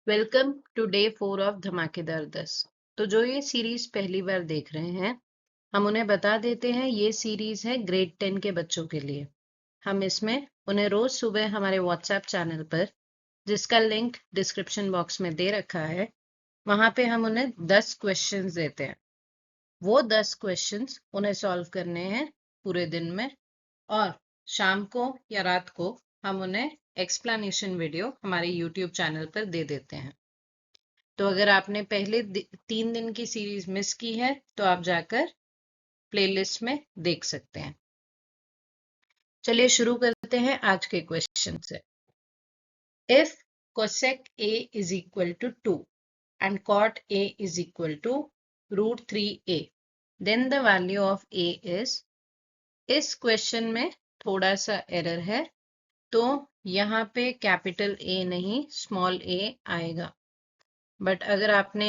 Welcome to day 4 of धमाकेदार 10। तो जो ये सीरीज पहली बार देख रहे हैं, हम उन्हें बता देते हैं ये सीरीज है ग्रेड 10 के बच्चों के लिए। हम इसमें उन्हें रोज सुबह हमारे व्हाट्सएप चैनल पर, जिसका लिंक डिस्क्रिप्शन बॉक्स में दे रखा है, वहां पे हम उन्हें 10 क्वेश्चंस देते हैं। वो 10 क्वेश्चंस उन्हें सॉल्व करने हैं पूरे दिन में, और शाम को या रात को हम उन्हें एक्सप्लेनेशन वीडियो हमारे यूट्यूब चैनल पर दे देते हैं। तो अगर आपने पहले 3 दिन की सीरीज मिस की है तो आप जाकर प्लेलिस्ट में देख सकते हैं। चलिए शुरू करते हैं आज के क्वेश्चन से। If cosec a is equal to 2 and cot a is equal to root 3a, then the value of a is। इस क्वेश्चन में थोड़ा सा एरर है, तो यहाँ पे कैपिटल A नहीं स्मॉल a आएगा। बट अगर आपने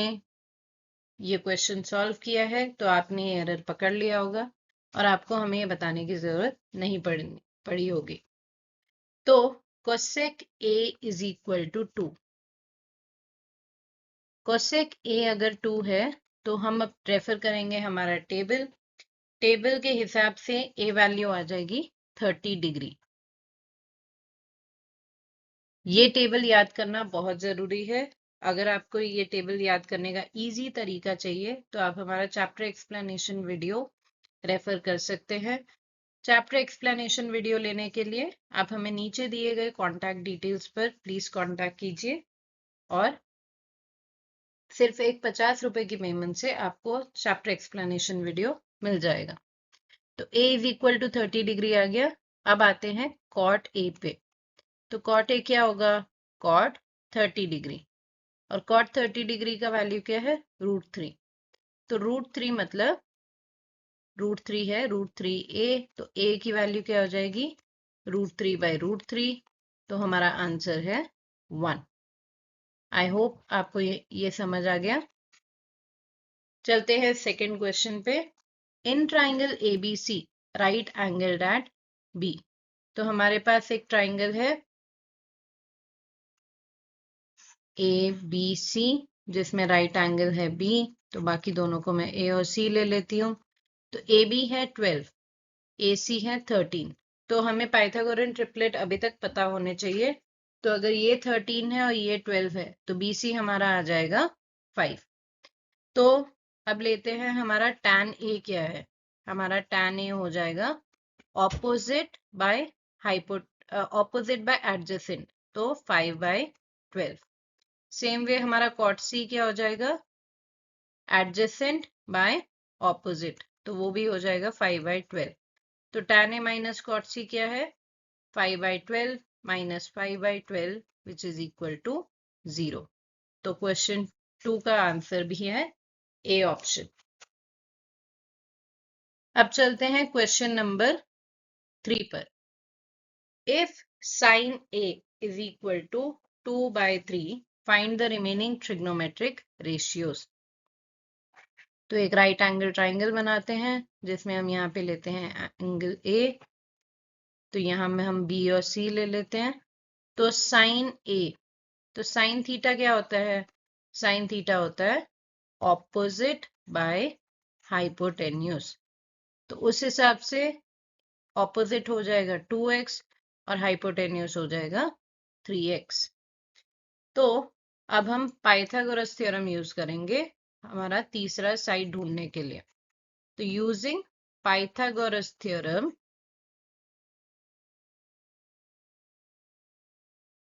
ये क्वेश्चन सॉल्व किया है तो आपने ये एरर पकड़ लिया होगा और आपको हमें ये बताने की जरूरत नहीं पड़ी होगी। तो cosec a is equal to 2। cosec a अगर 2 है तो हम अब रेफर करेंगे हमारा टेबल के हिसाब से a वैल्यू आ जाएगी 30 डिग्री। ये टेबल याद करना बहुत जरूरी है। अगर आपको ये टेबल याद करने का इजी तरीका चाहिए तो आप हमारा चैप्टर एक्सप्लेनेशन वीडियो रेफर कर सकते हैं। चैप्टर एक्सप्लेनेशन वीडियो लेने के लिए आप हमें नीचे दिए गए कॉन्टैक्ट डिटेल्स पर प्लीज कॉन्टैक्ट कीजिए, और सिर्फ एक 50 रुपए की पेमेंट से आपको चैप्टर एक्सप्लेनेशन वीडियो मिल जाएगा। तो a is equal to 30 degree आ गया। अब आते हैं कॉट a पे। तो कॉट a क्या होगा? Cot 30 degree. और कॉट 30 डिग्री का वैल्यू क्या है? √3। तो √3 मतलब √3 है √3a, तो a की वैल्यू क्या हो जाएगी? √3/√3। तो हमारा आंसर है 1। आई होप आपको ये समझ आ गया। चलते हैं सेकंड क्वेश्चन पे। In triangle ABC right angled at B। तो हमारे पास एक ट्राइंगल है ABC जिसमें राइट एंगल है B। तो बाकी दोनों को मैं A और C ले लेती हूँ। तो AB है 12, AC है 13। तो हमें पाइथागोरन ट्रिपलेट अभी तक पता होने चाहिए। तो अगर ये 13 है और ये 12 है तो BC हमारा आ जाएगा 5। तो अब लेते हैं हमारा tan A क्या है। हमारा tan A हो जाएगा ऑपोजिट बाय एडजेसेंट, तो 5/12। सेम वे हमारा cot C क्या हो जाएगा? एडजेसेंट बाय ऑपोजिट, तो वो भी हो जाएगा 5/12। तो tan A minus cot C क्या है? 5/12 minus 5/12 which is equal to 0। तो क्वेश्चन 2 का आंसर भी है ए ऑप्शन। अब चलते हैं क्वेश्चन नंबर 3 पर। If sin A is equal to 2/3, find the remaining trigonometric ratios। तो एक राइट एंगल ट्राइंगल बनाते हैं जिसमें हम यहाँ पे लेते हैं एंगल A। तो यहाँ में हम B और C ले लेते हैं। तो साइन A, तो साइन थीटा क्या होता है? साइन थीटा होता है ऑपोजिट बाय हाइपोटेन्यूज। तो उस हिसाब से ऑपोजिट हो जाएगा 2x और हाइपोटेन्यूज हो जाएगा 3x। तो अब हम पाइथागोरस थ्योरम यूज करेंगे हमारा तीसरा साइड ढूंढने के लिए। तो using Pythagoras theorem,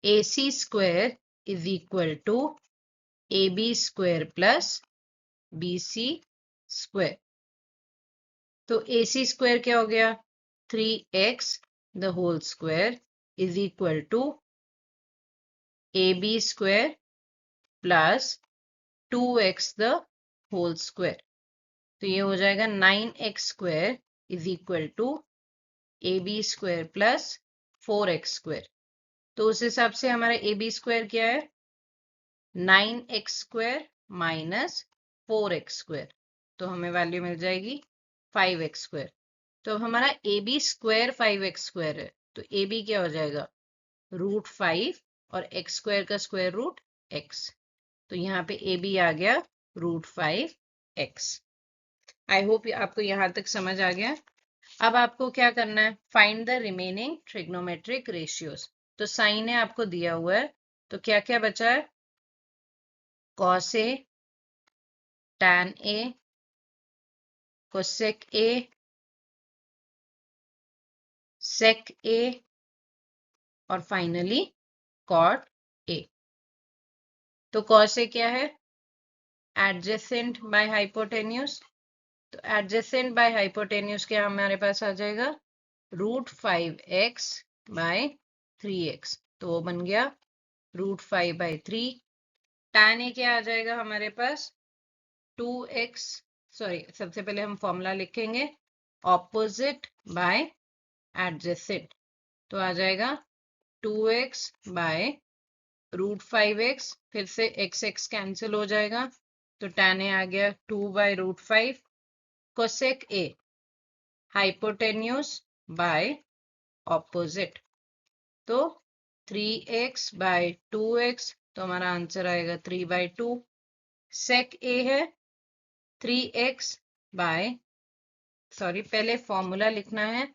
AC square is equal to AB square plus BC square. तो AC स्क्वायर क्या हो गया? 3x the whole square is equal to AB square plus 2x the whole square. तो ये हो जाएगा 9x square is equal to AB square plus 4x square. तो उस हिसाब से हमारा AB स्क्वायर क्या है? 9x square minus 4x square. तो हमें वैल्यू मिल जाएगी 5x स्क्वायर। तो अब हमारा AB स्क्वायर 5x स्क्वायर है, तो AB क्या हो जाएगा? √5 और x स्क्वायर का स्क्वायर रूट x। तो यहाँ पे ए बी आ गया √5x। आई होप आपको यहाँ तक समझ आ गया। अब आपको क्या करना है, find the remaining trigonometric ratios. तो साइन ए आपको दिया हुआ है, तो क्या क्या बचा है, cos A, tan A, cosec A, sec A और फाइनली कॉट ए। तो कॉस ए क्या है, एडजेसेंट बाय हाइपोटेन्यूज। तो एडजेसेंट बाय हाइपोटेन्यूज क्या हमारे पास आ जाएगा, √5x बाय 3x। तो वो बन गया √5/3। टैन ए क्या आ जाएगा हमारे पास, 2x, सॉरी सबसे पहले हम फॉर्मूला लिखेंगे, ऑपोजिट बाय एडजेसेंट। तो आ जाएगा 2x बाय √5x, फिर से x कैंसिल हो जाएगा, तो tan ए आ गया 2/√5। Cosec A, hypotenuse by opposite, तो 3x बाय 2x, तो हमारा आंसर आएगा 3/2। सेक ए है 3x बाय, सॉरी पहले फॉर्मूला लिखना है,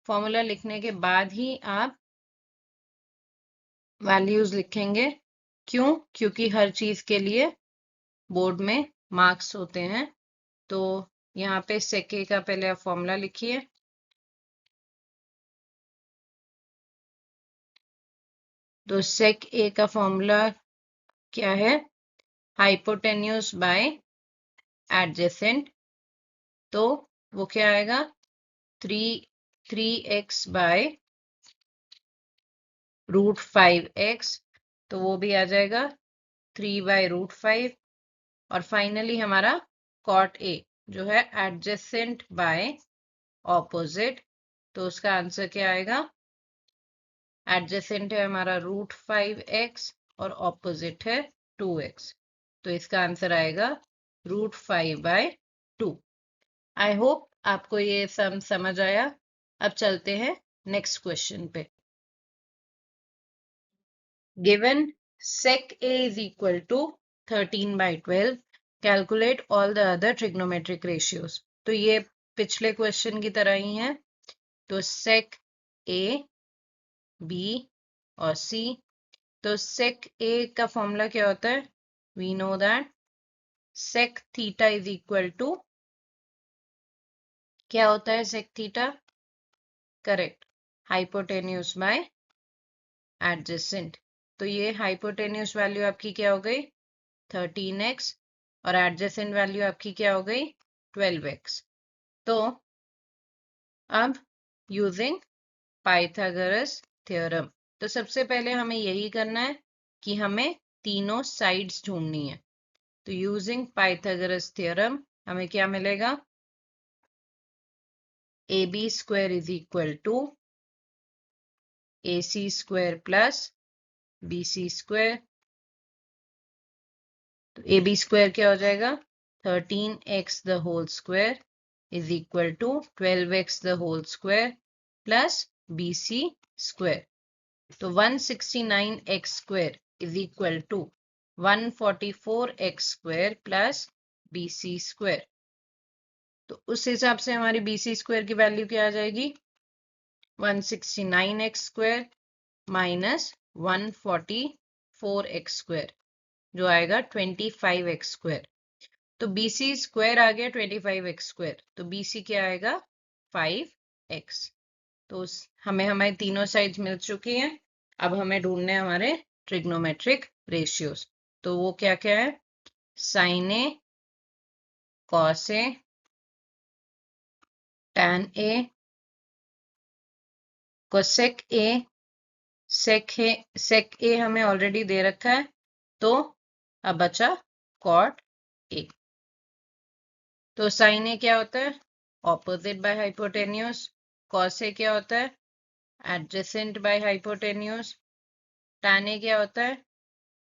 फॉर्मूला लिखने के बाद ही आप वैल्यूज लिखेंगे। क्यों, क्योंकि हर चीज के लिए बोर्ड में मार्क्स होते हैं। तो यहाँ पे सेक ए का पहले आप फॉर्मूला लिखिए। तो सेक ए का फॉर्मूला क्या है, हाइपोटेन्यूज बाय एडजेसेंट। तो वो क्या आएगा, 3x बाय √5x, तो वो भी आ जाएगा 3/√5। और फाइनली हमारा कॉट ए जो है एडजेसेंट बाय ऑपोजिट, तो उसका आंसर क्या आएगा, एडजेसेंट है हमारा √5x और ऑपोजिट है 2x, तो इसका आंसर आएगा √5/2। आई होप आपको ये सम समझ आया। अब चलते हैं नेक्स्ट क्वेश्चन पे। Given sec a is equal to 13/12, calculate all the other trigonometric ratios. तो ये पिछले क्वेश्चन की तरह ही है। तो sec a, b और c। तो sec a का फॉर्मूला क्या होता है, we know that sec theta is equal to, क्या होता है sec theta, correct, hypotenuse by adjacent. तो ये हाइपोटेन्यूज वैल्यू आपकी क्या हो गई, 13x, और एडजेसेंट वैल्यू आपकी क्या हो गई, 12x। तो अब यूजिंग पाइथागोरस थ्योरम, तो सबसे पहले हमें यही करना है कि हमें तीनों साइड्स ढूंढनी है। तो यूजिंग पाइथागोरस थ्योरम हमें क्या मिलेगा, AB² is equal to AC² plus BC²। तो AB² क्या हो जाएगा, 13x the whole square is equal to 12x the whole square plus BC²। तो 169x² is equal to 144x² plus BC²। तो उस हिसाब से हमारी BC² की वैल्यू क्या आ जाएगी, 169x² माइनस 144x², जो आएगा 25x²। तो BC² आ गया 25x², तो BC क्या आएगा, 5x। तो हमें हमारे तीनों साइड्स मिल चुकी हैं। अब हमें ढूंढने हैं हमारे ट्रिग्नोमेट्रिक रेशियोज। तो वो क्या क्या है, sine A, cos A, tan A, cosec A, sec A हमें ऑलरेडी दे रखा है, तो अब बचा कॉट ए। तो साइन ए क्या होता है, opposite by hypotenuse. Cos A क्या होता है, adjacent by hypotenuse. Tan A क्या होता है,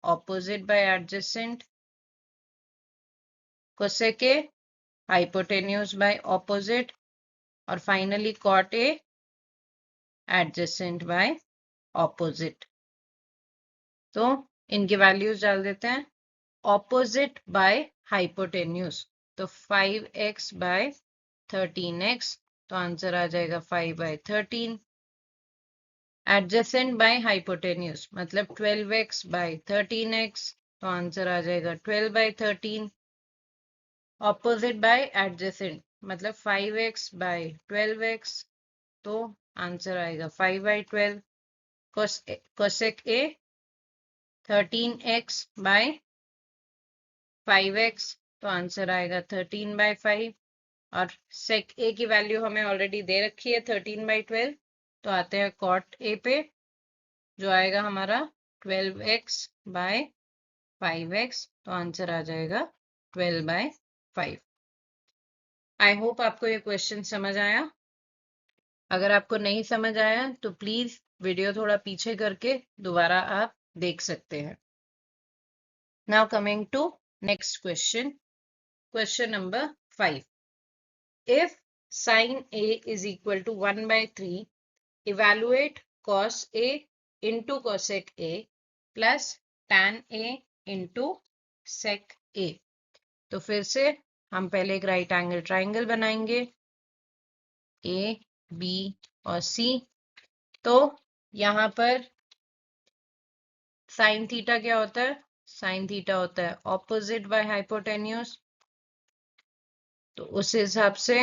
opposite by adjacent. Cosec A, hypotenuse by opposite. और finally cot A, adjacent by opposite. तो इनकी वैल्यूज डाल देते हैं। ऑपोजिट बाय हाइपोटेन्यूज, तो 5x बाय 13x, तो आंसर आ जाएगा 5/13। एडजेसेंट बाय हाइपोटेन्यूज मतलब 12x बाय 13x, तो आंसर आ जाएगा 12/13। ऑपोजिट बाय एडजेसेंट मतलब 5x बाय 12x, तो आंसर आएगा 5/12। कोसेक ए 13x बाय 5x, तो आंसर आएगा 13/5। और सेक ए की वैल्यू हमें ऑलरेडी दे रखी है 13/12, तो आते हैं कॉट ए पे, जो आएगा हमारा 12x बाय 5x, तो आंसर आ जाएगा 12/5। आई होप आपको ये क्वेश्चन समझ आया। अगर आपको नहीं समझ आया तो प्लीज वीडियो थोड़ा पीछे करके दोबारा आप देख सकते हैं। Now coming to next question, question number 5। If sin A is equal to 1/3, evaluate cos A into cosec A plus tan A into sec A। तो फिर से हम पहले एक राइट एंगल ट्राइंगल बनाएंगे A, B और C। तो यहाँ पर साइन थीटा क्या होता है? साइन थीटा होता है ऑपोजिट बाय हाइपोटेन्यूज, तो उस हिसाब से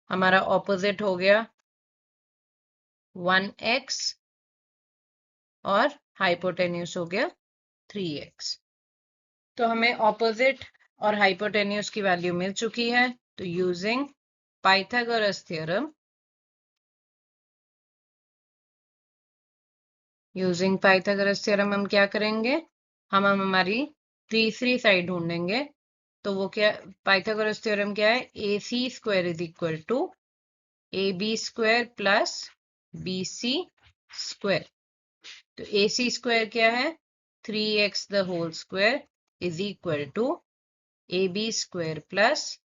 हमारा ऑपोजिट हो गया 1x और हाइपोटेन्यूज हो गया 3x। तो हमें ऑपोजिट और हाइपोटेन्यूज की वैल्यू मिल चुकी है, तो यूजिंग पाइथागोरस थ्योरम, हम क्या करेंगे, हम हमारी तीसरी साइड ढूंढेंगे। तो वो क्या, पाइथागोरस थ्योरम क्या है, AC² is equal to AB² plus BC²। तो AC² क्या है, 3x the whole square is equal to AB² plus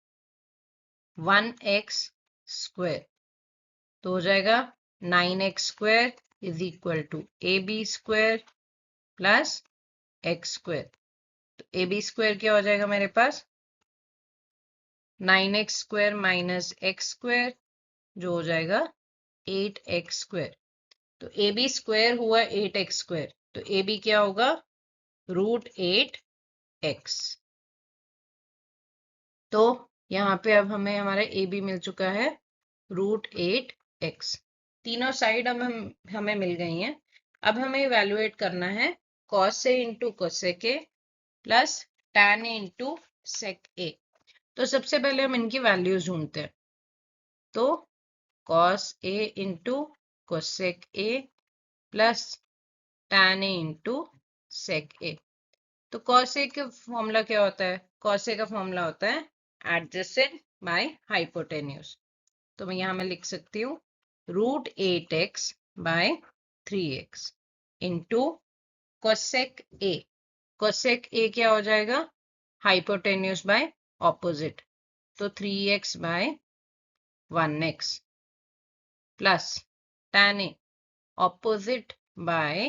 1x²। तो हो जाएगा 9x² is equal to AB² plus x²। तो AB² क्या हो जाएगा मेरे पास, 9x² माइनस x², जो हो जाएगा 8x²। तो AB² हुआ 8x², तो AB क्या होगा, √8x। तो यहाँ पे अब हमें हमारा AB मिल चुका है √8x। तीनों साइड हमें मिल गई हैं। अब हमें इवैल्यूएट करना है cos A into cosec A plus tan A into sec A। तो सबसे पहले हम इनकी वैल्यूज ढूंढते हैं। तो cos A into cosec A plus tan A into sec A। तो cos A का फॉर्मूला क्या होता है, cos A का फॉर्मूला होता है एडजेसेंट बाय हाइपोटेन्यूज। तो मैं यहाँ में लिख सकती हूँ √8x by 3x into cosec A। Cosec A क्या हो जाएगा, हाइपोटेन्यूज बाय ऑपोजिट, तो 3x by 1x plus tan A opposite by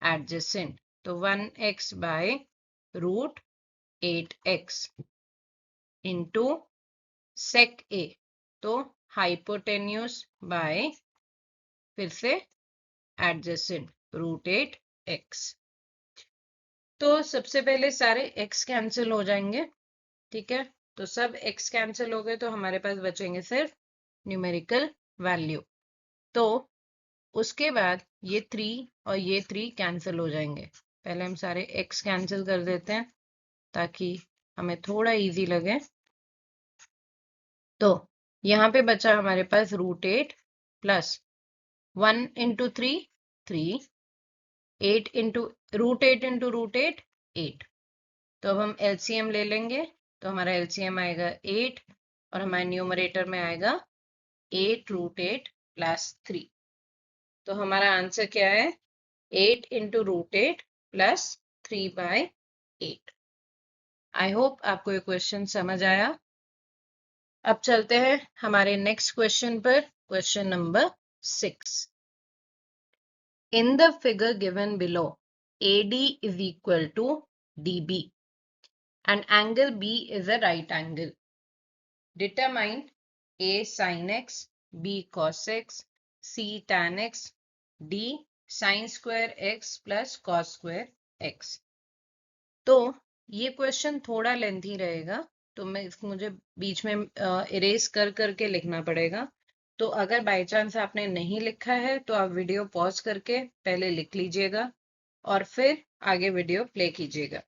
adjacent, तो 1x by √8x into sec A, तो हाइपोटेन्यूज बाय फिर से एडजेसेंट √8x। तो सबसे पहले सारे x कैंसिल हो जाएंगे, ठीक है। तो सब x कैंसिल हो गए, तो हमारे पास बचेंगे सिर्फ न्यूमेरिकल वैल्यू। तो उसके बाद ये 3 और ये 3 कैंसिल हो जाएंगे। पहले हम सारे x कैंसिल कर देते हैं ताकि हमें थोड़ा इजी लगे। तो यहाँ पे बचा हमारे पास √8 प्लस 1 इंटू 3 3, 8 इंटू √8 इंटू √8 8। तो अब हम एलसीएम ले लेंगे, तो हमारा एलसीएम आएगा 8 और हमारे न्यूमरेटर में आएगा 8 √8 प्लस 3। तो हमारा आंसर क्या है, 8 इंटू √8 प्लस 3/8। आई होप आपको ये क्वेश्चन समझ आया। अब चलते हैं हमारे नेक्स्ट क्वेश्चन पर, question number 6। In the figure given below, AD is equal to DB. and angle B is a right angle. Determine A sin x, B cos x, C tan x, D sin square x plus cos square x. तो ये question थोड़ा lengthy रहेगा, तो मुझे बीच में erase कर करके लिखना पड़ेगा। तो अगर बाय चांस आपने नहीं लिखा है तो आप वीडियो पॉज करके पहले लिख लीजिएगा और फिर आगे वीडियो प्ले कीजिएगा।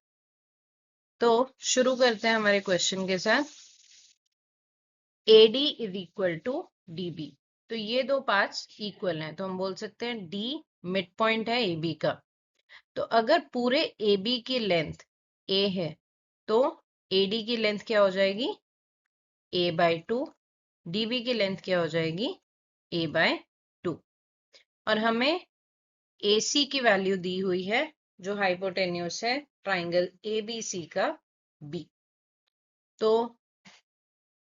तो शुरू करते हैं हमारे क्वेश्चन के साथ। AD is equal to DB। तो ये दो पार्ट्स इक्वल हैं, तो हम बोल सकते हैं D मिड पॉइंट है AB का। तो अगर पूरे AB की लेंथ A है तो AD की लेंथ क्या हो जाएगी? A/2। DB की लेंथ क्या हो जाएगी? A/2। और हमें AC की वैल्यू दी हुई है जो हाइपोटेन्यूस है ट्राइंगल ABC का B। तो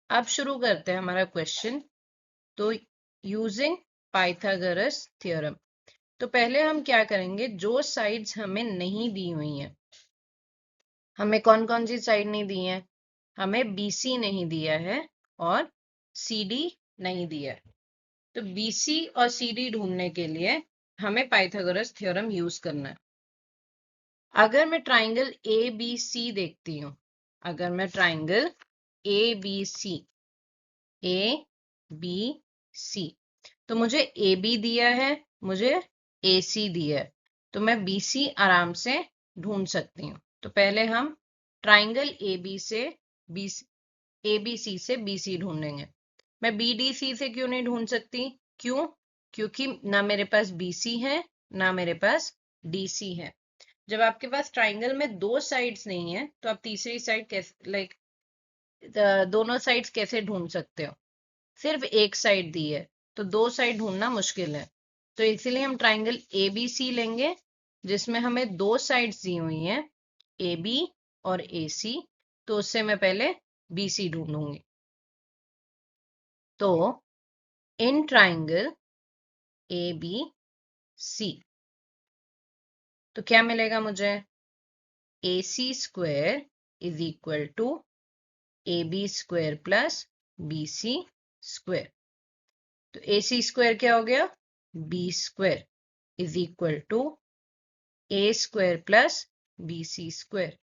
अब शुरू करते हैं हमारा क्वेश्चन। तो यूजिंग पाइथागोरस थ्योरम, तो पहले हम क्या करेंगे, जो साइड्स हमें नहीं दी हुई हैं, हमें कौन कौन सी साइड नहीं दी है? हमें BC नहीं दिया है और CD नहीं दिया है। तो BC और CD ढूंढने के लिए हमें पाइथागोरस थ्योरम यूज करना है। अगर मैं ट्राइंगल ABC देखती हूँ, अगर मैं ट्राइंगल ABC तो मुझे AB दिया है, मुझे AC दिया है, तो मैं BC आराम से ढूंढ सकती हूँ। तो पहले हम ट्राइंगल ABC से BC ढूंढेंगे। मैं BDC से क्यों नहीं ढूंढ सकती? क्यों? क्योंकि ना मेरे पास BC है ना मेरे पास DC है। जब आपके पास ट्राइंगल में दो साइड्स नहीं है तो आप तीसरी साइड कैसे दोनों साइड्स कैसे ढूंढ सकते हो? सिर्फ एक साइड दी है, तो दो साइड ढूंढना मुश्किल है। तो इसीलिए हम ट्राइंगल ABC लेंगे जिसमें हमें दो साइड्स दी हुई हैं, AB और AC। तो उससे मैं पहले BC ढूंढूंगी। तो इन ट्राइंगल ABC तो क्या मिलेगा मुझे? AC square is equal to AB square plus BC square. तो AC स्क्वायर क्या हो गया? B square is equal to A square plus BC square.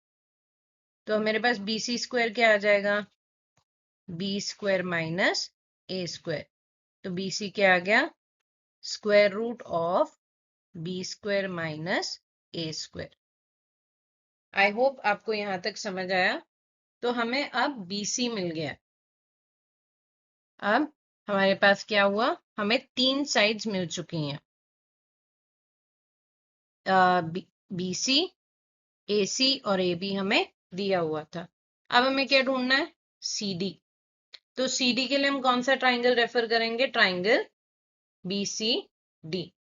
तो मेरे पास BC स्क्वायर क्या आ जाएगा? B square minus A square. तो BC क्या आ गया? Square root of B square minus A square. I hope आपको यहां तक समझ आया। तो हमें अब BC मिल गया। अब हमारे पास क्या हुआ? हमें तीन साइड्स मिल चुकी हैं, BC, AC और AB हमें दिया हुआ था। अब हमें क्या ढूंढना है? CD। तो CD के लिए हम कौन सा ट्राइंगल रेफर करेंगे? Triangle BCD।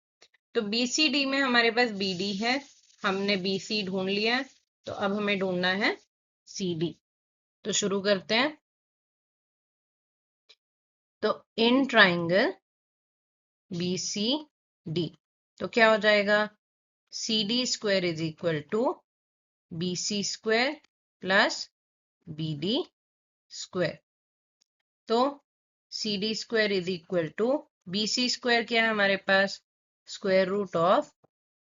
तो BCD में हमारे पास BD है, हमने BC ढूंढ लिया है, तो अब हमें ढूंढना है CD। तो शुरू करते हैं। तो इन ट्राइंगल BCD तो क्या हो जाएगा? CD square is equal to BC square plus BD square. तो CD square is equal to BC square क्या है हमारे पास? Square root of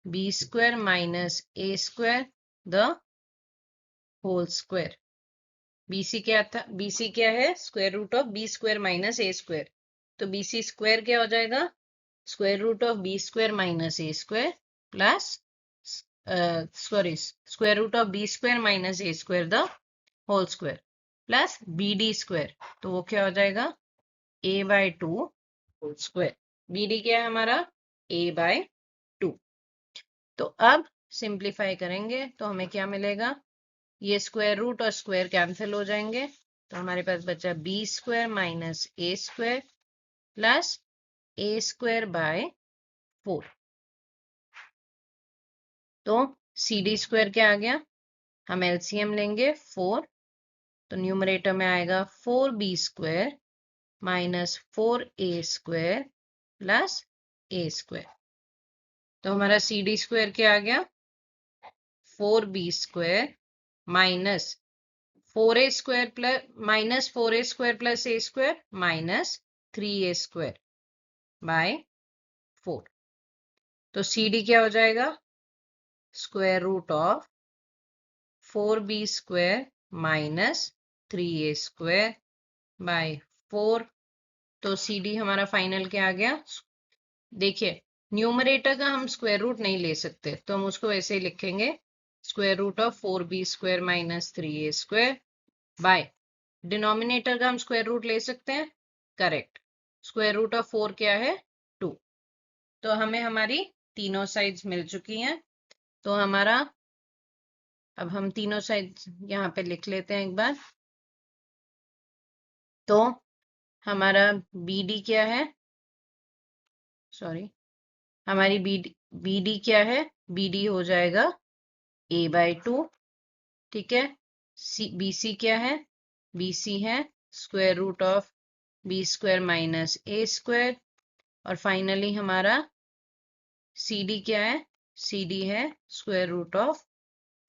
B square minus A square the whole square. BC क्या था? BC क्या है? Square root of B square minus A square. तो BC स्क्वायर क्या हो जाएगा? Square root of B square minus A square plus square root of B square minus A square the whole square plus BD square. तो वो क्या हो जाएगा? A/2 whole square. BD क्या है हमारा? A/2। तो अब सिंप्लीफाई करेंगे तो हमें क्या मिलेगा? ये स्क्वायर रूट और स्क्वायर कैंसिल हो जाएंगे, तो हमारे पास बचा B square minus A square plus A square bye 4। तो CD स्क्वायर क्या आ गया? हम LCM लेंगे 4, तो न्यूमरेटर में आएगा 4B square minus 4A square plus A square. तो हमारा CD स्क्वायर क्या आ गया? 4B square minus 4a² plus -4a² plus a² minus 3a² by 4। तो CD क्या हो जाएगा? Square root of 4b² minus 3a² by 4। तो CD हमारा फाइनल क्या आ गया? देखिए, न्यूमरेटर का हम स्क्वायर रूट नहीं ले सकते, तो हम उसको ऐसे ही लिखेंगे, square root of 4b² minus 3a² by, denominator का हम स्क्वायर रूट ले सकते हैं, करेक्ट। स्क्वायर रूट ऑफ 4 क्या है? 2। तो हमें हमारी तीनों साइड्स मिल चुकी हैं। तो हमारा, अब हम तीनों साइड्स यहाँ पे लिख लेते हैं एक बार। तो हमारा BD क्या है? सॉरी, हमारी BD क्या है? BD हो जाएगा a/2, ठीक है। BC क्या है? BC है square root of b² minus a²। और फाइनली हमारा CD क्या है? CD है square root of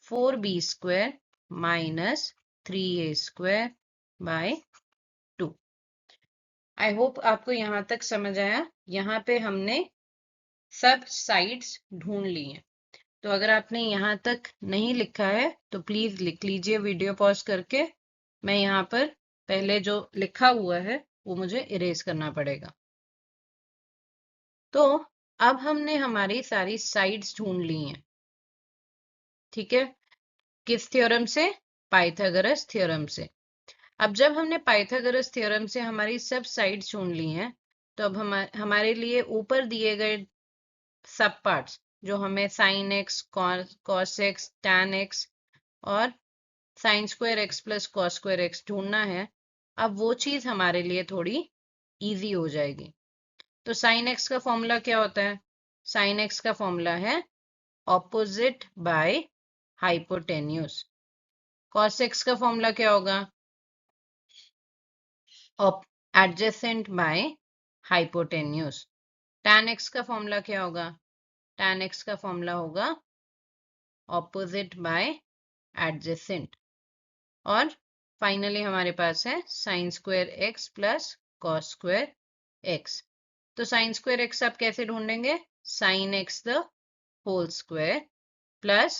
4b² minus 3a² by 2। I hope आपको यहाँ तक समझ आया। यहाँ पे हमने सब साइड्स ढूंढ ली हैं। तो अगर आपने यहाँ तक नहीं लिखा है तो प्लीज लिख लीजिए वीडियो पॉज करके। मैं यहाँ पर पहले जो लिखा हुआ है वो मुझे इरेज करना पड़ेगा। तो अब हमने हमारी सारी साइड्स ढूंढ ली हैं, ठीक है। किस थ्योरम से? पाइथागोरस थ्योरम से। अब जब हमने पाइथागोरस थ्योरम से हमारी सब साइड्स ढूंढ ली हैं, तो अब हमारे लिए ऊपर दिए गए सब पार्ट्स, जो हमें sin x, cos x, tan x और sin² x plus cos² x ढूंढना है, अब वो चीज हमारे लिए थोड़ी इजी हो जाएगी। तो sin x का फॉर्मूला क्या होता है? sin x का फॉर्मूला है opposite by hypotenuse. cos x का फॉर्मूला क्या होगा? Adjacent by hypotenuse. tan x का फॉर्मूला क्या होगा? tan x का फॉर्मूला होगा ऑपोजिट बाय एडजेसेंट। और फाइनली हमारे पास है sin² x plus cos² x। तो sin² x आप कैसे ढूंढेंगे? sin x the whole square plus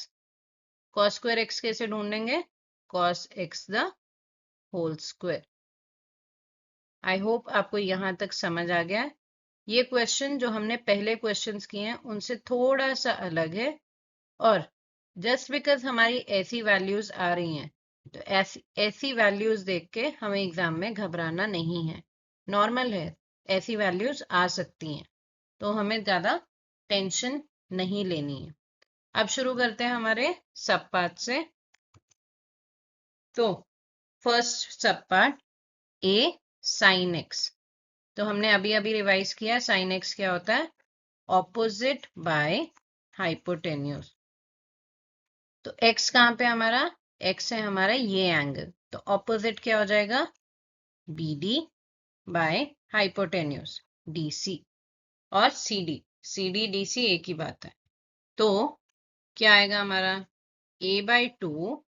cos² x कैसे ढूंढेंगे? cos x the whole square. I hope आपको यहां तक समझ आ गया। ये क्वेश्चन जो हमने पहले क्वेश्चंस किए हैं उनसे थोड़ा सा अलग है, और जस्ट बिकॉज हमारी ऐसी वैल्यूज आ रही हैं, तो ऐसी वैल्यूज देख के हमें एग्जाम में घबराना नहीं है। नॉर्मल है, ऐसी वैल्यूज आ सकती हैं, तो हमें ज्यादा टेंशन नहीं लेनी है। अब शुरू करते हैं हमारे सब पार्ट से। तो फर्स्ट सब पार्ट ए sin x। तो हमने अभी अभी रिवाइज किया, sin x क्या होता है? Opposite by hypotenuse. तो x कहाँ पे हमारा? x है हमारा ये एंगल, तो ऑपोजिट क्या हो जाएगा? BD by hypotenuse DC। और CD DC एक ही बात है। तो क्या आएगा हमारा? a/2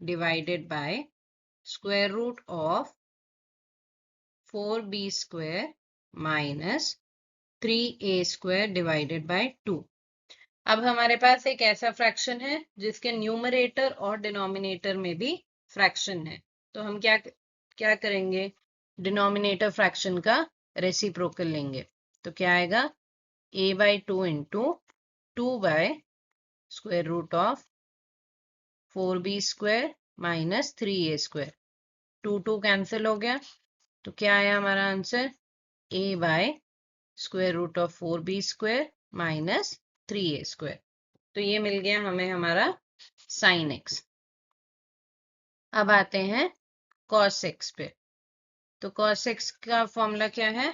divided by square root of 4b² minus 3a² divided by 2। अब हमारे पास एक ऐसा फ्रैक्शन है जिसके न्यूमरेटर और डिनोमिनेटर में भी फ्रैक्शन है, तो हम क्या करेंगे? डिनोमिनेटर फ्रैक्शन का रेसिप्रोकल लेंगे। तो क्या आएगा? a/2 into 2 by square root of 4b² minus 3a²। 2 cancel हो गया, तो क्या आया हमारा answer? a by square root of 4b² minus 3a²। तो ये मिल गया हमें हमारा sin x। अब आते हैं cos x पे। तो cos x का फॉर्मूला क्या है?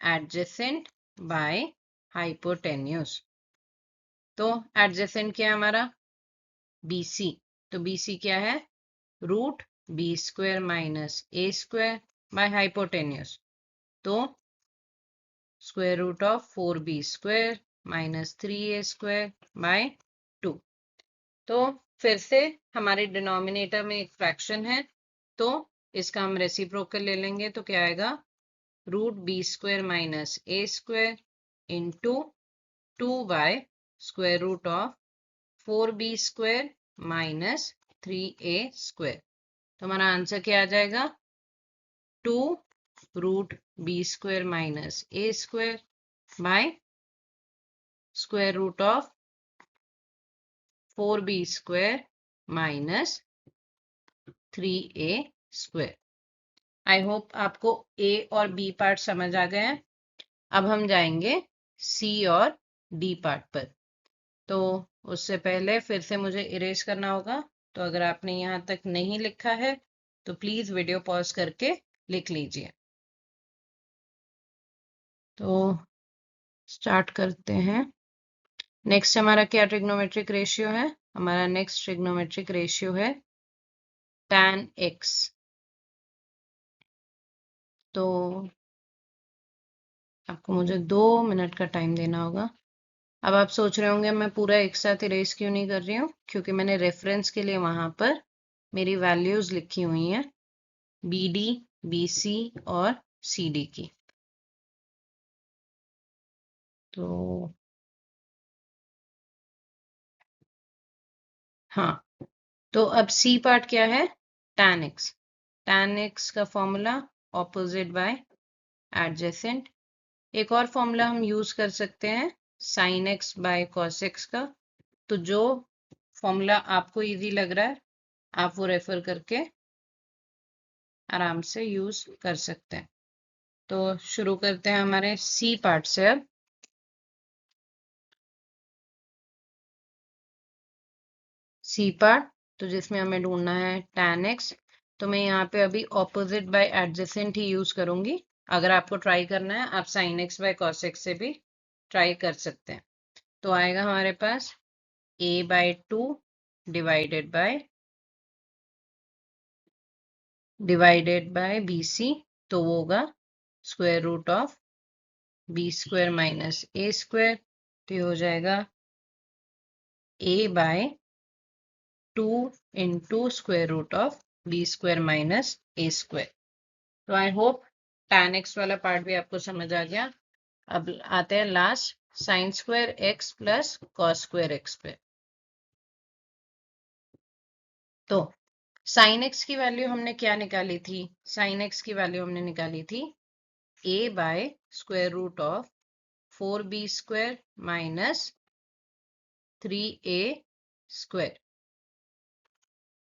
Adjacent by hypotenuse. तो एडजेसेंट क्या है हमारा? BC। तो BC क्या है? Root b² minus a² by hypotenuse. तो square root of 4b² minus 3a² by 2। तो फिर से हमारे डिनोमिनेटर में एक फ्रैक्शन है, तो इसका हम रेसिप्रोकल ले लेंगे, तो क्या आएगा, root B square minus A square into 2y square root of 4b square minus 3a square. तो हमारा आंसर क्या आ जाएगा, 2 root B square minus A square by square root of 4b square minus 3a square. I hope आपको A और B part समझ आ गए हैं। अब हम जाएंगे सी और डी पार्ट पर। तो उससे पहले फिर से मुझे इरेज करना होगा, तो अगर आपने यहाँ तक नहीं लिखा है तो प्लीज वीडियो पॉज करके लिख लीजिए। तो स्टार्ट करते हैं। नेक्स्ट हमारा क्या ट्रिग्नोमेट्रिक रेशियो है, हमारा नेक्स्ट ट्रिग्नोमेट्रिक रेशियो है tan x। तो आपको मुझे 2 मिनट का टाइम देना होगा। अब आप सोच रहे होंगे मैं पूरा एक साथ इरेज क्यों नहीं कर रही हूँ, क्योंकि मैंने रेफरेंस के लिए वहां पर मेरी वैल्यूज लिखी हुई हैं BD, BC और CD की। तो हाँ, तो अब C पार्ट क्या है, tan x। tan x का फॉर्मूला ऑपोजिट बाय एडजेसेंट। एक और फॉर्मूला हम यूज कर सकते हैं sin x by cos x का। तो जो फॉर्मूला आपको इजी लग रहा है आप वो रेफर करके आराम से यूज कर सकते हैं। तो शुरू करते हैं हमारे सी पार्ट से। अब सी पार्ट, तो जिसमें हमें ढूंढना है tan x, तो मैं यहाँ पे अभी ऑपोजिट बाय एडजेसेंट ही यूज करूंगी। अगर आपको ट्राई करना है आप sin x by cos x से भी ट्राई कर सकते हैं। तो आएगा हमारे पास a/2 डिवाइडेड बाय bc, तो वो होगा square root of B square minus A square. तो ये हो जाएगा a/2 into square root of B square minus A square. तो आई होप tan x वाला पार्ट भी आपको समझ आ गया। अब आते हैं last sine square x plus cos square x पे। तो साइन x की वैल्यू हमने क्या निकाली थी, साइन x की वैल्यू हमने निकाली थी a by square root of 4b square minus 3a square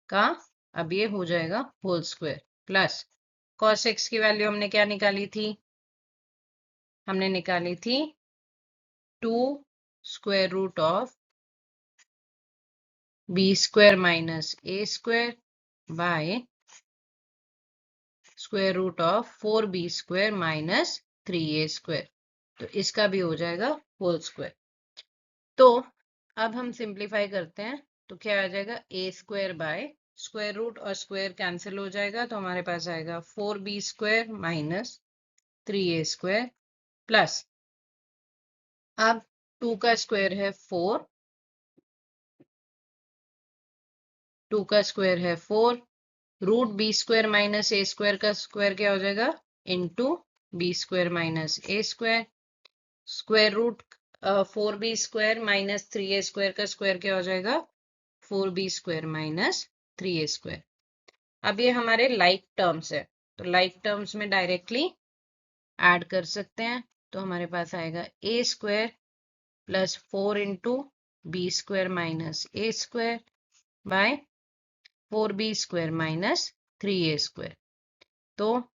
का, अब ये हो जाएगा whole square, plus cos x की वैल्यू हमने क्या निकाली थी, हमने निकाली थी 2 square root of b square minus a square by square root of 4b square minus 3a square. तो इसका भी हो जाएगा होल स्क्वायर। तो अब हम सिंप्लीफाई करते हैं, तो क्या आ जाएगा a square by square root और स्क्वायर कैंसिल हो जाएगा, तो हमारे पास आएगा 4b square minus 3a square plus, अब 2 का स्क्वायर है 4, 2 का स्क्वायर है 4, root B square minus A square का स्क्वायर क्या हो जाएगा, into B square minus A square, square root 4b square minus 3a square का स्क्वायर क्या हो जाएगा, 4b square minus 3a square. अब ये हमारे लाइक टर्म्स है, तो लाइक टर्म्स में डायरेक्टली ऐड कर सकते हैं। तो हमारे पास आएगा a square plus 4 into B square minus A square by 4b square minus 3a square. तो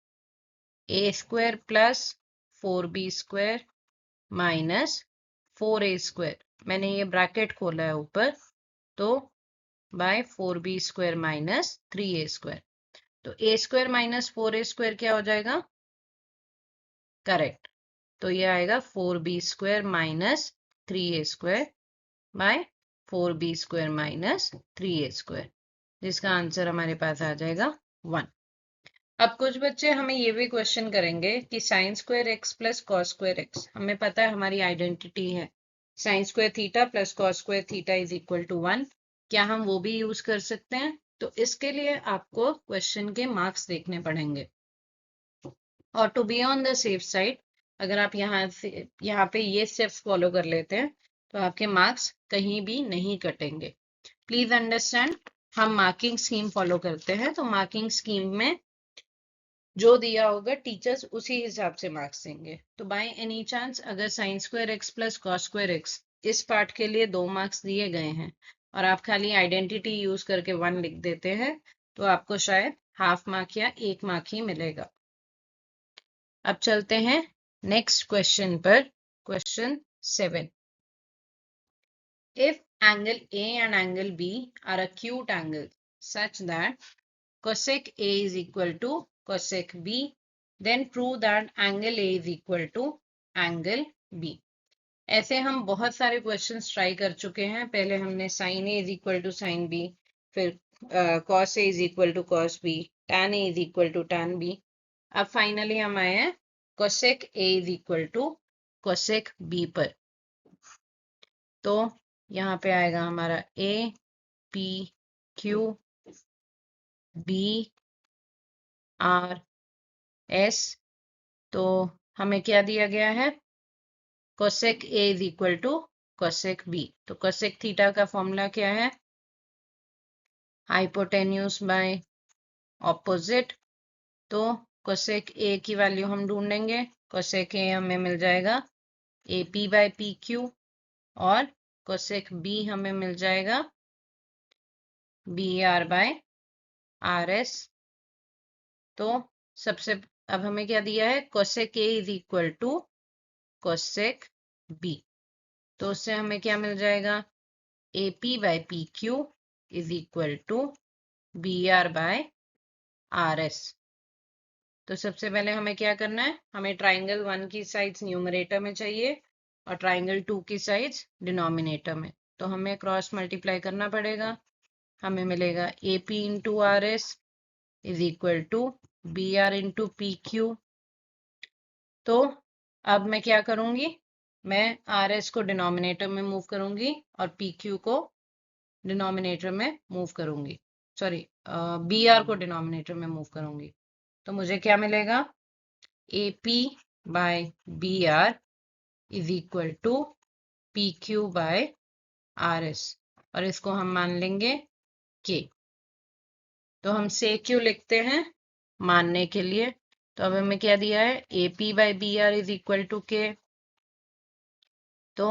a square plus 4b square minus 4a square, मैंने ये ब्रैकेट खोला है ऊपर, तो by 4b square minus 3a square. तो a square minus 4a square क्या हो जाएगा, करेक्ट। तो ये आएगा 4b square minus 3a square by 4b square minus 3a square, जिसका आंसर हमारे पास आ जाएगा 1। अब कुछ बच्चे हमें ये भी क्वेश्चन करेंगे कि sine square x plus cos square x, हमें पता है हमारी आइडेंटिटी है sine square theta plus cos square theta is equal to 1। क्या हम वो भी यूज कर सकते हैं? तो इसके लिए आपको क्वेश्चन के मार्क्स देखने पड़ेंगे। और to be on the safe side, अगर आप यहाँ पे ये स्टेप्स फॉलो कर लेते हैं तो आपके मार्क्स कहीं भी नहीं कटेंगे। प्लीज अंडरस्टैंड, हम मार्किंग स्कीम फॉलो करते हैं, तो मार्किंग स्कीम में जो दिया होगा टीचर्स उसी हिसाब से मार्क्स देंगे। तो बाय एनी चांस अगर sign square x plus cos square x इस पार्ट के लिए 2 मार्क्स दिए गए हैं और आप खाली आइडेंटिटी यूज करके 1 लिख देते हैं, तो आपको शायद हाफ मार्क या 1 मार्क ही मिलेगा। अब चलते हैं नेक्स्ट क्वेश्चन पर, question 7। If angle A and angle B are acute angles such that cosec A is equal to cosec B, then prove that angle A is equal to angle B. ऐसे हम बहुत सारे questions try कर चुके हैं। पहले हमने sin A is equal to sin B, फिर cos A is equal to cos B, tan A is equal to tan B। अब फाइनली हम आए हैं cosec A is equal to cosec B पर। तो यहाँ पे आएगा हमारा A P Q B R S। तो हमें क्या दिया गया है? cosec A is equal to cosec B। तो cosec थीटा का फॉर्मूला क्या है? Hypotenuse by opposite. तो cosec A की वैल्यू हम ढूंढेंगे। cosec A हमें मिल जाएगा AP बाय PQ और cosec B हमें मिल जाएगा BR बाय RS। तो सबसे अब हमें क्या दिया है? cosec A is equal to cosec B। तो उससे हमें क्या मिल जाएगा? AP by PQ is equal to BR by RS। तो सबसे पहले हमें क्या करना है? हमें ट्राइंगल 1 की साइड्स न्यूमरेटर में चाहिए और ट्राइंगल 2 की साइड्स डिनोमिनेटर में। तो हमें क्रॉस मल्टीप्लाई करना पड़ेगा। हमें मिलेगा AP into RS is equal to BR into PQ। तो अब मैं क्या करूंगी? मैं RS को डिनोमिनेटर में मूव करूंगी और PQ को डिनोमिनेटर में मूव करूंगी, सॉरी BR को डिनोमिनेटर में मूव करूंगी। तो मुझे क्या मिलेगा? AP by BR is equal to PQ by RS और इसको हम मान लेंगे K। तो हम से Q लिखते हैं मानने के लिए। तो अब हमें क्या दिया है? AP by BR is equal to K। तो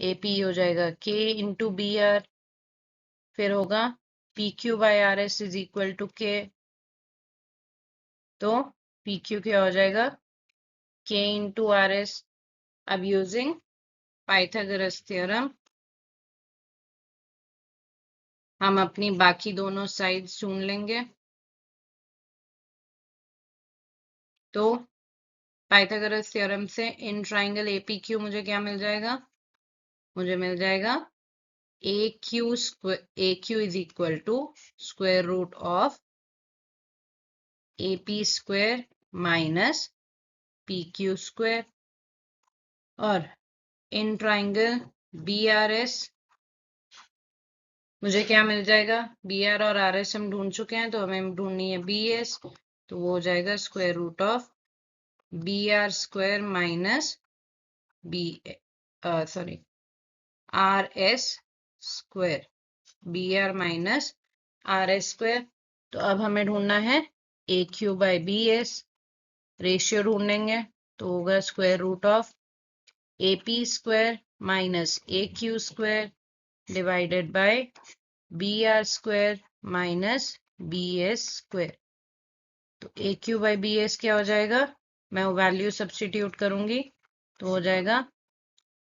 AP हो जाएगा K इंटू BR, फिर होगा PQ by RS is equal to K। तो PQ क्या हो जाएगा? K into RS। अब यूजिंग पाइथागोरस थ्योरम हम अपनी बाकी दोनों साइड्स ढूंढ लेंगे। तो पाइथागोरस थ्योरम से इन ट्राइंगल APQ मुझे क्या मिल जाएगा? मुझे मिल जाएगा AQ is equal to square root of AP square minus PQ square. और इन ट्राइंगल BRS मुझे क्या मिल जाएगा? BR और RS हम ढूंढ चुके हैं, तो हमें ढूंढनी है BS। तो वो हो जाएगा square root of BR square minus RS square, BR minus RS square. तो अब हमें ढूंढना है AQ बाय BS। रेशियो ढूंढेंगे तो होगा square root of AP square minus AQ square divided by BR square minus BS square. तो AQ by BS क्या हो जाएगा? मैं वो वैल्यू सब्स्टिट्यूट करूंगी तो हो जाएगा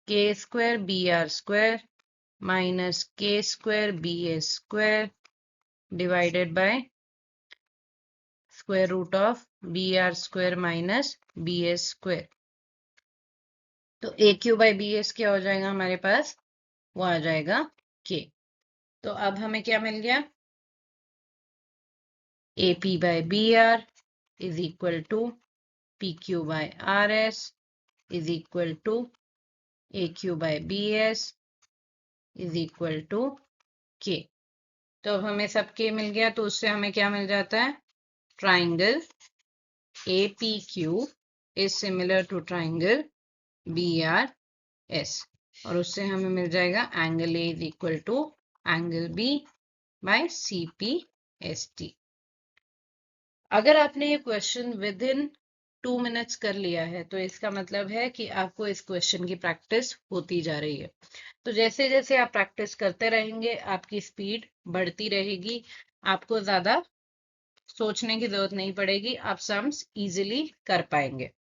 K square BR square minus K square BS square divided by square root of BR square minus BS square. तो AQ बाय BS क्या हो जाएगा हमारे पास? वो आ जाएगा K। तो अब हमें क्या मिल गया? AP by BR is equal to PQ by RS is equal to AQ by BS is equal to K। तो अब हमें सब के मिल गया, तो उससे हमें क्या मिल जाता है, triangle APQ is similar to triangle BRS, और उससे हमें मिल जाएगा angle A is equal to angle B by CPST। अगर आपने ये क्वेश्चन विद इन 2 मिनट्स कर लिया है तो इसका मतलब है कि आपको इस क्वेश्चन की प्रैक्टिस होती जा रही है। तो जैसे जैसे आप प्रैक्टिस करते रहेंगे आपकी स्पीड बढ़ती रहेगी, आपको ज्यादा सोचने की जरूरत नहीं पड़ेगी, आप सम्स इजीली कर पाएंगे।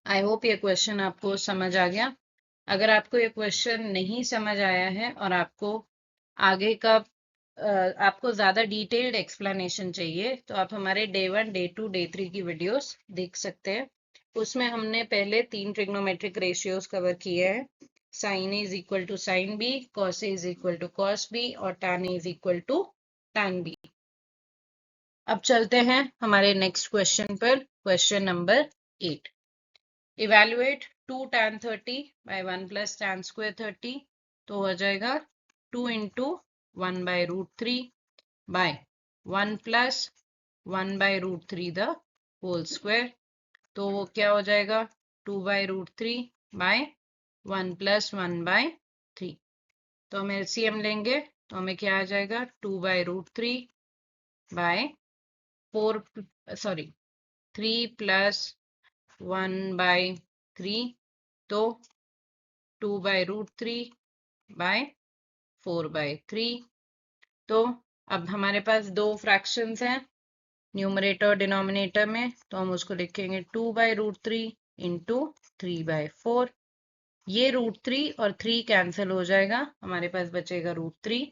आई होप ये क्वेश्चन आपको समझ आ गया। अगर आपको ये क्वेश्चन नहीं समझ आया है और आपको आगे का आपको ज्यादा डिटेल्ड एक्सप्लेनेशन चाहिए तो आप हमारे डे 1, डे 2, डे 3 की वीडियोस देख सकते हैं। उसमें हमने पहले 3 ट्रिग्नोमेट्रिक रेशियोज कवर किए हैं, sine A is equal to sine B, cos A is equal to cos B और tan A is equal to tan B. अब चलते हैं हमारे नेक्स्ट क्वेश्चन पर, question number 8। Evaluate 2 tan 30 by 1 plus tan square 30, तो हो जाएगा 2 into 1 by root 3 by 1 plus 1 by root 3 the whole square, तो वो क्या हो जाएगा 2 by root 3 by 1 plus 1 by 3। तो हम LCM लेंगे तो हमें क्या आ जाएगा 2 by root 3 by 3 plus 1 by 3, तो 2 by root 3 by 4 by 3। तो अब हमारे पास दो फ्रैक्शंस हैं न्यूमरेटर और डिनोमिनेटर में, तो हम उसको लिखेंगे 2 by root 3 इंटू 3 by 4। ये रूट 3 और 3 कैंसिल हो जाएगा, हमारे पास बचेगा रूट 3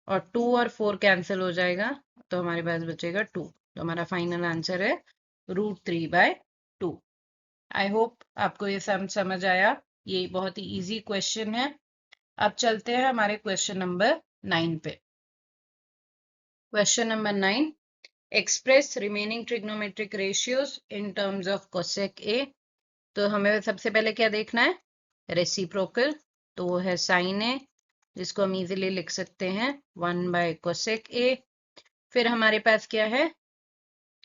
और 2 और 4 कैंसिल हो जाएगा तो हमारे पास बचेगा 2। तो हमारा फाइनल आंसर है रूट 3 by 2। आई होप आपको ये समझ आया, ये बहुत ही इजी क्वेश्चन है। अब चलते हैं हमारे क्वेश्चन नंबर 9 पे। Question number 9, express remaining trigonometric ratios in terms of cosec ए। तो हमें सबसे पहले क्या देखना है, रेसिप्रोकल, तो वो है साइन ए, जिसको हम इजीली लिख सकते हैं 1 बाय कोसेक ए। फिर हमारे पास क्या है,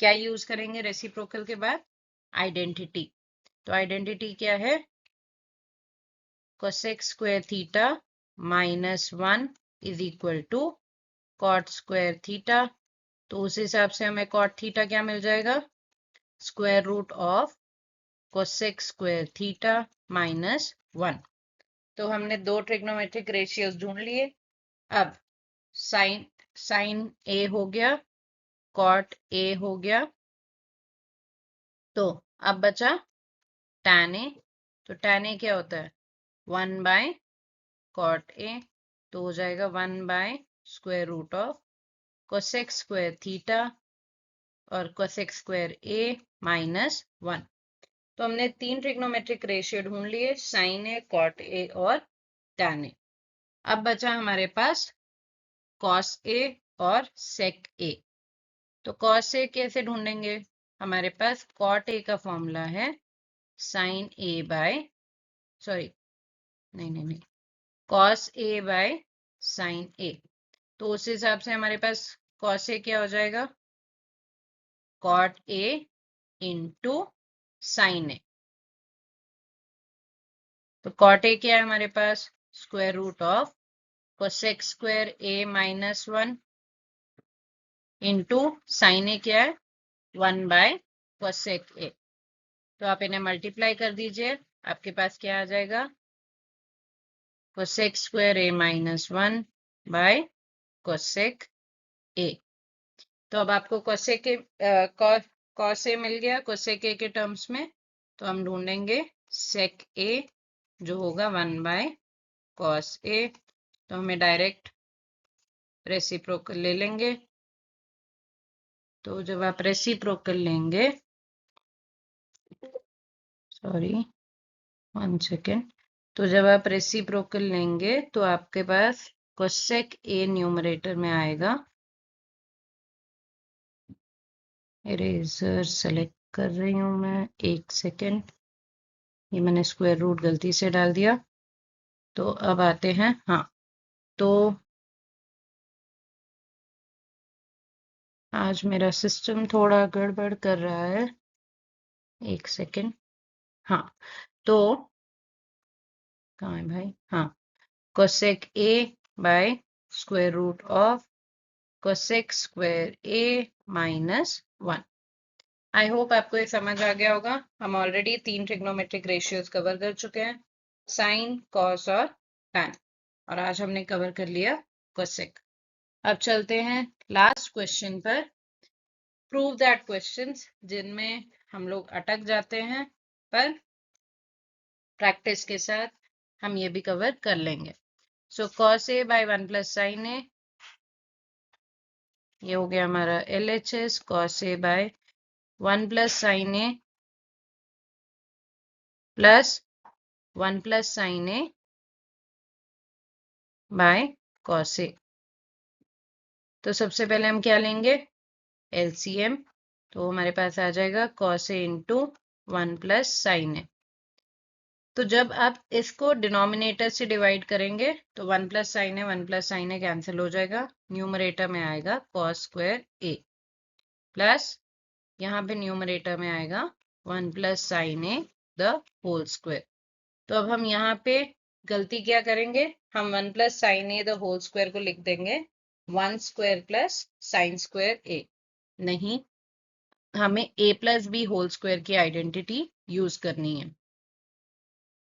क्या यूज करेंगे रेसिप्रोकल के बाद, आइडेंटिटी। तो आइडेंटिटी क्या है, cosec square theta minus 1 is equal to cot square theta. तो उस हिसाब से हमें कॉट थीटा क्या मिल जाएगा, square root of cosec square theta minus 1। तो हमने दो ट्रिग्नोमेट्रिक रेशियोज ढूंढ लिए। अब साइन ए हो गया, कॉट ए हो गया, तो अब बचा टैन ए। तो टैन ए क्या होता है 1 बाय कॉट ए, तो हो जाएगा 1 by square root of cosec square theta और कोसेक स्क्वायर ए माइनस 1। तो हमने 3 ट्रिग्नोमेट्रिक रेशियो ढूंढ लिए, साइन ए, कॉट ए और टैन ए। अब बचा हमारे पास कॉस ए और सेक ए। तो कॉस ए कैसे ढूंढेंगे, हमारे पास कॉट ए का फॉर्मूला है साइन ए बाय नहीं cos A by sine A. तो उस हिसाब से हमारे पास कॉस ए क्या हो जाएगा, cot A into sine A. तो कॉट ए क्या है हमारे पास, square root of cosec square A minus 1 into sine A क्या है 1 बाय कोसेक ए। तो आप इन्हें मल्टीप्लाई कर दीजिए, आपके पास क्या आ जाएगा, cosec square A minus 1 bye cosec ए। तो अब आपको कोसेक ए कॉस ए मिल गया कोसेक ए के टर्म्स में, तो हम ढूंढेंगे सेक ए जो होगा 1 बाय कॉस ए। तो हमें डायरेक्ट रेसिप्रोकल ले लेंगे। तो जब आप रेसिप्रोकल लेंगे, सॉरी 1 सेकेंड, तो जब आप रेसिप्रोकल लेंगे तो आपके पास कोसेक ए न्यूमरेटर में आएगा। इरेजर सेलेक्ट कर रही हूं मैं, 1 सेकेंड, ये मैंने स्क्वायर रूट गलती से डाल दिया। तो अब आते हैं, हाँ, तो आज मेरा सिस्टम थोड़ा गड़बड़ कर रहा है, एक सेकेंड। हाँ, तो कहाँ है भाई? हाँ, cosec A by square root of cosec square A minus 1। I hope आपको ये समझ आ गया होगा। हम ऑलरेडी 3 ट्रिग्नोमेट्रिक रेशियोज कवर कर चुके हैं, साइन, कॉस और टैन, और आज हमने कवर कर लिया कोसेक। अब चलते हैं लास्ट क्वेश्चन पर। प्रूव दैट क्वेश्चंस जिनमें हम लोग अटक जाते हैं, पर प्रैक्टिस के साथ हम ये भी कवर कर लेंगे। So cos A by 1 plus sine A, ये हो गया हमारा LHS cos A by 1 plus sine A plus 1 plus sine A by cos A. तो सबसे पहले हम क्या लेंगे? LCM। तो हमारे पास आ जाएगा cos A into 1 plus sine A. तो जब आप इसको डिनोमिनेटर से डिवाइड करेंगे तो 1 plus sine A 1 plus sine A cancel हो जाएगा, न्यूमरेटर में आएगा कॉस स्क्वायर ए, प्लस यहाँ पे न्यूमरेटर में आएगा 1 plus sine A the whole square. तो अब हम यहाँ पे गलती क्या करेंगे? हम 1 plus sine A the whole square को लिख देंगे 1 square plus sine square A. नहीं, हमें a plus B whole square की आइडेंटिटी यूज करनी है।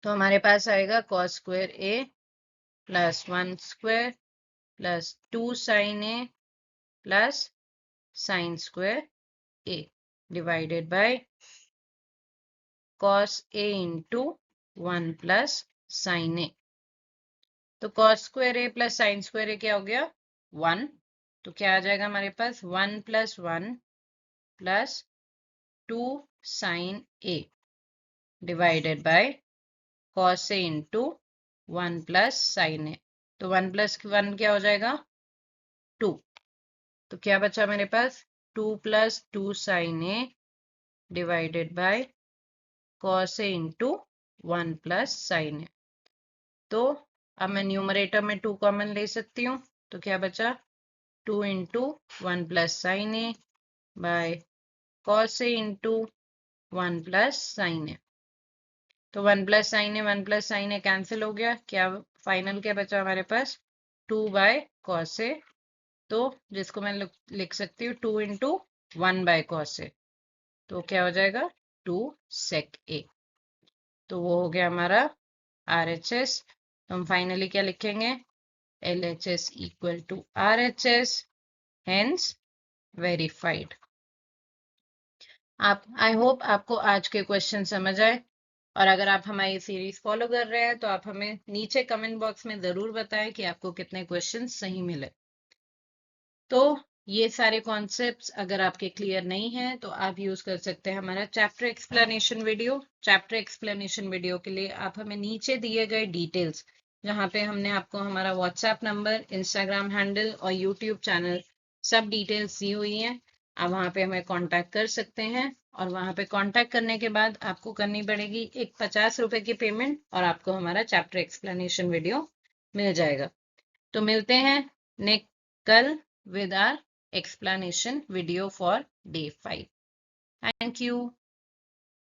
तो हमारे पास आएगा cos square A plus 1 square plus 2 sine A plus sine square A divided by cos A into 1 plus sine A. तो cos square A plus sine square A क्या हो गया? 1। तो क्या आ जाएगा हमारे पास? 1 plus 1 plus 2 sine A divided by cos A into 1 plus sine A. तो 1 प्लस 1 क्या हो जाएगा? 2। तो क्या बचा मेरे पास? 2 plus 2 sine A divided by cos A into 1 plus sine A. तो अब मैं न्यूमरेटर में 2 कॉमन ले सकती हूँ, तो क्या बचा? 2 into 1 plus sine A by cos A into 1 plus sine A. तो 1 plus sine A 1 plus sine A cancel हो गया। क्या फाइनल क्या बचा हमारे पास? 2 बाय कॉस ए, तो जिसको मैं लिख सकती हूँ 2 इंटू 1 बाय कॉस ए। तो क्या हो जाएगा? 2 सेक ए। तो वो हो गया हमारा RHS। तो हम फाइनली क्या लिखेंगे? LHS equal to RHS, hence verified. I hope आपको आज के क्वेश्चन समझ आए, और अगर आप हमारी सीरीज फॉलो कर रहे हैं तो आप हमें नीचे कमेंट बॉक्स में जरूर बताएं कि आपको कितने क्वेश्चन सही मिले। तो ये सारे कॉन्सेप्ट्स अगर आपके क्लियर नहीं हैं तो आप यूज कर सकते हैं हमारा chapter explanation video. Chapter explanation video के लिए आप हमें नीचे दिए गए डिटेल्स, जहाँ पे हमने आपको हमारा व्हाट्सएप नंबर, इंस्टाग्राम हैंडल और यूट्यूब चैनल सब डिटेल्स दी हुई हैं, आप वहाँ पे हमें कांटेक्ट कर सकते हैं। और वहाँ पे कांटेक्ट करने के बाद आपको करनी पड़ेगी एक 50 रुपए की पेमेंट, और आपको हमारा चैप्टर एक्सप्लेनेशन वीडियो मिल जाएगा। तो मिलते हैं नेक्स्ट कल with our explanation video for day 5. Thank you.